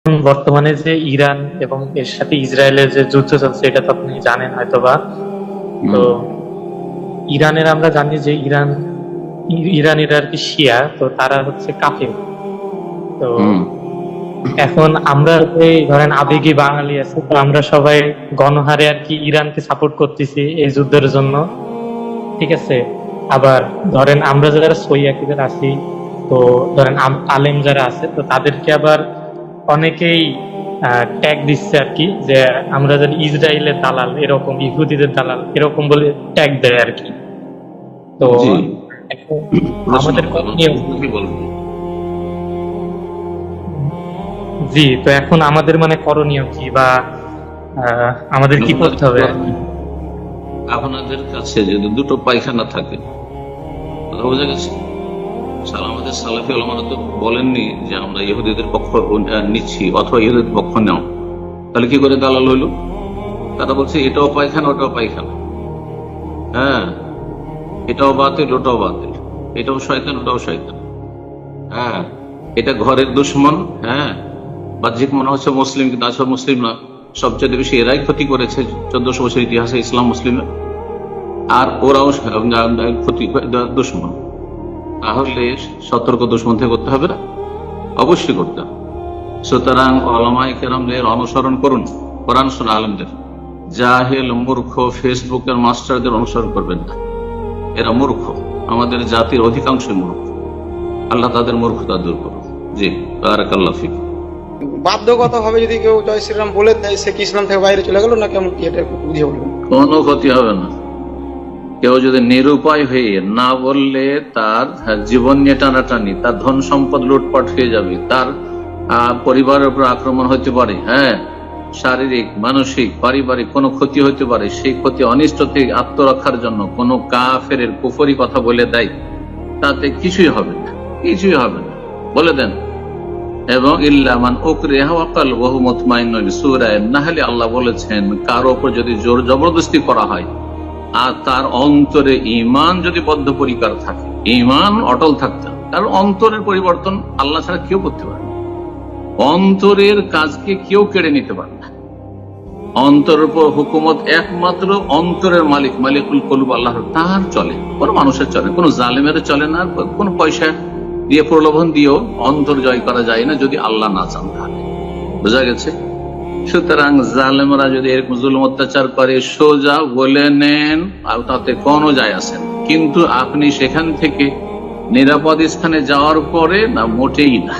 বর্তমানে যে ইরান এবং এর সাথে ইসরায়েলের যে যুদ্ধ চলছে এটা তো আপনি জানেন হয়তোবা। তো হুম ইরানের আমরা জানি যে ইরানিরা আর কি শিয়া, তো তারা হচ্ছে কাফির। তো হুম এখন আমরা এই ধরেন আবেগী বাঙালি আছে, তো আমরা সবাই গণহারে আর কি ইরানকে সাপোর্ট করতেছি এই যুদ্ধের জন্য, ঠিক আছে। আবার ধরেন আমরা যারা সই আকিদের আছি, তো ধরেন আলেম যারা আছে, তো তাদেরকে আবার অনেকেই ট্যাগ দিচ্ছে আর কি, যে আমরা যেন ইসরায়েলের দালাল, এরকম ইহুদিদের দালাল এরকম বলে ট্যাগ দেয় আর কি। তো জি। এখন প্রশ্ন আমাদের এবং করণীয় কি বলবেন? জি, তো এখন আমাদের মানে করণীয় কি, বা আমাদের কি করতে হবে? আপনাদের কাছে যদি দুটো পায়খানা থাকে, কথা বোঝা গেছে? আমাদের সালাফি ওলামারা তো বলেননি যে আমরা ইহুদিদের পক্ষ নিচ্ছি অথবা ইহুদিদের পক্ষ নাও, তাহলে কি করে দালাল হইলো? তারা বলছে এটাও পায়খানা ওটাও পায়খানা, হ্যাঁ, এটাও বাতিল ওটাও বাতিল, এটাও শয়তান ওটাও শয়তান, হ্যাঁ, এটা ঘরের দুশ্মন, হ্যাঁ, বাহ্যিক মনে হচ্ছে মুসলিম কিন্তু আসলে মুসলিম না, সবচেয়ে বেশি এরাই ক্ষতি করেছে 1400 বছর ইতিহাসে ইসলাম মুসলিমের, আর ওরাও ক্ষতি দুশ্মন। তাহলে সতর্ক দুশ্মন থেকে করতে হবে না? অবশ্যই করতে হবে। সুতরাং ওলামায়ে কেরামদের অনুসরণ করুন, কোরআন সুন্নাহ আলেমদের। জাহেল মূর্খ ফেসবুকের মাস্টারদের অনুসরণ করবেন না, এরা মূর্খ, আমাদের জাতির অধিকাংশই মূর্খ। আল্লাহ তাদের মূর্খতা দূর করুন। জি, বারাকাল্লাহ ফিক। বাধ্যগত ভাবে যদি কেউ জয় শ্রীরাম বলে দেয়, সে কি ইসলাম থেকে বাইরে চলে গেল না কেমন, কি এটা একটু বুঝিয়ে বলবেন? কোনো ক্ষতি হবে না। কেউ যদি নিরুপায় হয়ে না বললে তার জীবন নিয়ে টানাটানি, তার ধন সম্পদ লুটপাট হয়ে যাবে, তার পরিবারের উপর আক্রমণ হতে পারে, হ্যাঁ, শারীরিক মানসিক পারিবারিক কোনো ক্ষতি হতে পারে, সেই ক্ষতি অনিষ্ট থেকে আত্মরক্ষার জন্য কোনো কাফের কুফরি কথা বলে দেয়, তাতে কিছুই হবে না, কিছুই হবে না, বলে দেন। এবং ইল্লামান উকরিহা ওয়া কলবুহু মুতমাইন্নুন, সূরা নাহলে আল্লাহ বলেছেন কারো উপর যদি জোর জবরদস্তি করা হয় আর তার অন্তরে ঈমান যদি বদ্ধপরিকর থাকে, ঈমান অটল থাকতে হবে। কারণ অন্তরের পরিবর্তন আল্লাহ ছাড়া কেউ করতে পারে না, অন্তরের কাজকে কেউ কেড়ে নিতে পারে না। অন্তরের উপর হুকুমত একমাত্র অন্তরের মালিক, মালিকুল কলব আল্লাহ, তার চলে, কোন মানুষের চলে, কোন জালেমের চলে না, কোন পয়সা দিয়ে প্রলোভন দিয়েও অন্তর জয় করা যায় না যদি আল্লাহ না চান তাহলে। বোঝা গেছে? সুতরাং জালেমরা যদি এরকম জুলুম অত্যাচার করে সোজা বলে নেন, তাতে কোনো যায় আসে না। কিন্তু আপনি সেখান থেকে নিরাপদ স্থানে যাওয়ার পরে না, মোটেই না,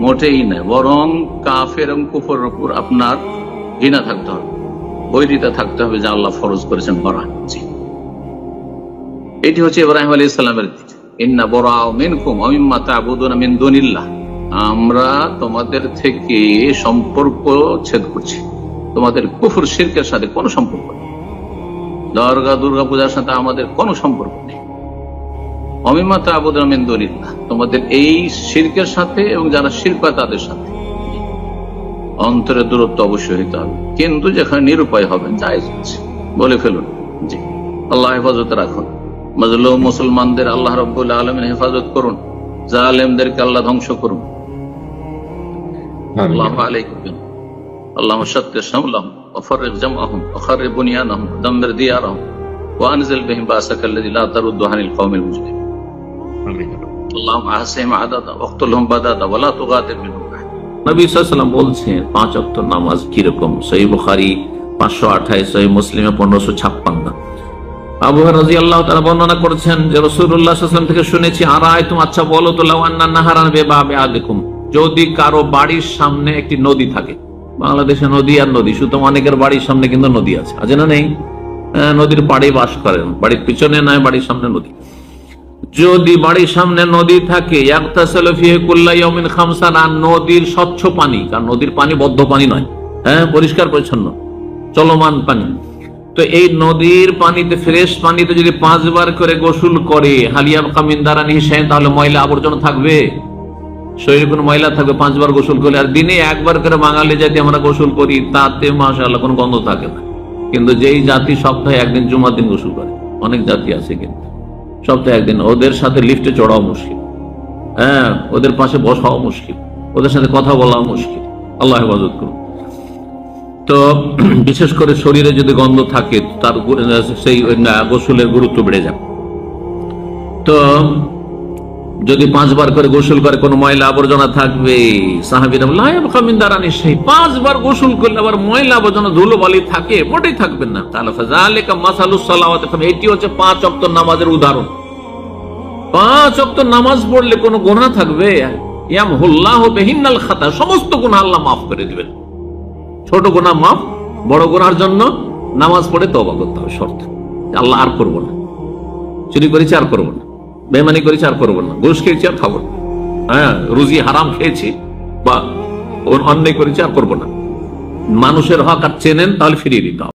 মোটেই না, বরং কাফের এবং কুফরের উপর আপনার ঘৃণা থাকতে হবে, বৈরিতা থাকতে হবে, যা আল্লাহ ফরজ করেছেন করা। এটি হচ্ছে ইব্রাহিম আলাইহিস সালামের দিক। ইন্না বরাউ মিনকুম ওয়া মিম্মা তা'বুদুনা মিন দুনিল্লাহ, আমরা তোমাদের থেকে সম্পর্ক ছেদ করছি, তোমাদের কুফর শিরকের সাথে কোনো সম্পর্ক নেই, দরগা দুর্গা পূজার সাথে আমাদের কোনো সম্পর্ক নেই। ওয়া মিম্মা তা'বুদুনা মিন দুনিল্লাহ, তোমাদের এই শিরকের সাথে এবং যারা শিরক করে তাদের সাথে অন্তরের দূরত্ব অবশ্যই হইতে হবে। কিন্তু যেখানে নিরুপায় হবেন জায়েজ আছে, বলে ফেলুন। জি, আল্লাহ হেফাজতে রাখুন, মাজলুম মুসলমানদের আল্লাহ রাব্বুল আলামিন হেফাজত করুন, জালেমদেরকে আল্লাহ ধ্বংস করুন। আল্লাহু আলাইকুম, আল্লাহুম্মা শাত্তির শামলাহুম ওয়া ফাররিক জামআহুম ওয়া খাররিব বুনিয়ানাহুম ওয়া দাম্মির দিয়ারাহুম ওয়া আনজিল বিহিম বাসাকাল্লাযী লা তারুদ্দু আনিল কওমিল মুজরিমিন। আমিন। আল্লাহুম্মা আহসিহিম আদাদা ওয়াকতুলহুম বাদাদা ওয়া লা তুগাদির মিনহুম। নবী সাল্লাল্লাহু আলাইহি ওয়াসাল্লাম বলছেন 5 ওয়াক্ত নামাজ কিরকম, সহিহ বুখারী 528, সহিহ মুসলিমে 1556। আবু হুরায়রা রাদিয়াল্লাহু তাআলা বর্ণনা করেছেন যে রাসূলুল্লাহ সাল্লাল্লাহু আলাইহি ওয়াসাল্লাম থেকে শুনেছি, আরাআইতুম, আচ্ছা বলো তো, লাউ আন্না নাহারান বিবাবি আহাদিকুম, যদি কারো বাড়ির সামনে একটি নদী থাকে, বাংলাদেশে নদী আর নদী, সুতরাং অনেকের বাড়ির সামনে কিন্তু নদী আছে, আছে না নেই? নদীর পাড়ে বাস করেন, বাড়ির পিছনে নয়, বাড়ির সামনে নদী। যদি বাড়ির সামনে নদী থাকে, ইয়াগতাসিলু ফিহি কুল্লা ইয়াউমিন খামসান, আর নদীর স্বচ্ছ পানি, কারণ নদীর পানি বদ্ধ পানি নয়, হ্যাঁ, পরিষ্কার পরিচ্ছন্ন চলমান পানি, তো এই নদীর পানিতে, ফ্রেশ পানিতে যদি 5 বার করে গোসল করে, হালিয়া কামিন দারানিহি শাইন, তাহলে ময়লা আবর্জনা থাকবে, শরীরে কোনো ময়লা থাকবে 5 বার গোসল করলে। আর দিনে 1 বার করে বাঙালি জাতি আমরা গোসল করি, তাতে মাশাআল্লাহ কোনো গন্ধ থাকে না। কিন্তু যেই জাতি সপ্তাহে একদিন জুমার দিন গোসল করে, অনেক জাতি আছে কিন্তু সপ্তাহে একদিন, ওদের সাথে লিফটে চড়াও মুশকিল, হ্যাঁ, ওদের পাশে বসাও মুশকিল, ওদের সাথে কথা বলাও মুশকিল, আল্লাহ হেফাজত করুন। তো বিশেষ করে শরীরে যদি গন্ধ থাকে তার সেই গোসলের গুরুত্ব বেড়ে যাবে। তো যদি 5 বার করে গোসল করে কোনো ময়লা আবর্জনা থাকবে, সাহাবীরা বললেন লা ইয়াবকা মিন দারানি শাই, 5 বার গোসল করলে আবার ময়লা আবর্জনা ধুলো বালি থাকে, মোটেই থাকবে না। তাহলে ফাযালিকা মাসালুস সালাওয়াত, এটি হচ্ছে 5 ওয়াক্ত নামাজের উদাহরণ। 5 ওয়াক্ত নামাজ পড়লে কোনো গুনাহ থাকবে? ইয়ামহুল্লাহু বিহিন্নাল খাতা, সমস্ত গুনাহ আল্লাহ মাফ করে দিবেন। ছোট গুনাহ মাফ, বড় গুনার জন্য নামাজ পড়ে তওবা করতে হবে, শর্ত। আল্লাহ আর করব না, চুরি করেছি আর করব না, বেঈমানি করেছি আর করব না, ঘুষ খেয়েছি আর খাবো না, হ্যাঁ রুজি হারাম খেয়েছি বা অন্যায় করেছি আর করব না। মানুষের হক আর চেনেন তাহলে ফিরিয়ে দিতে হবে।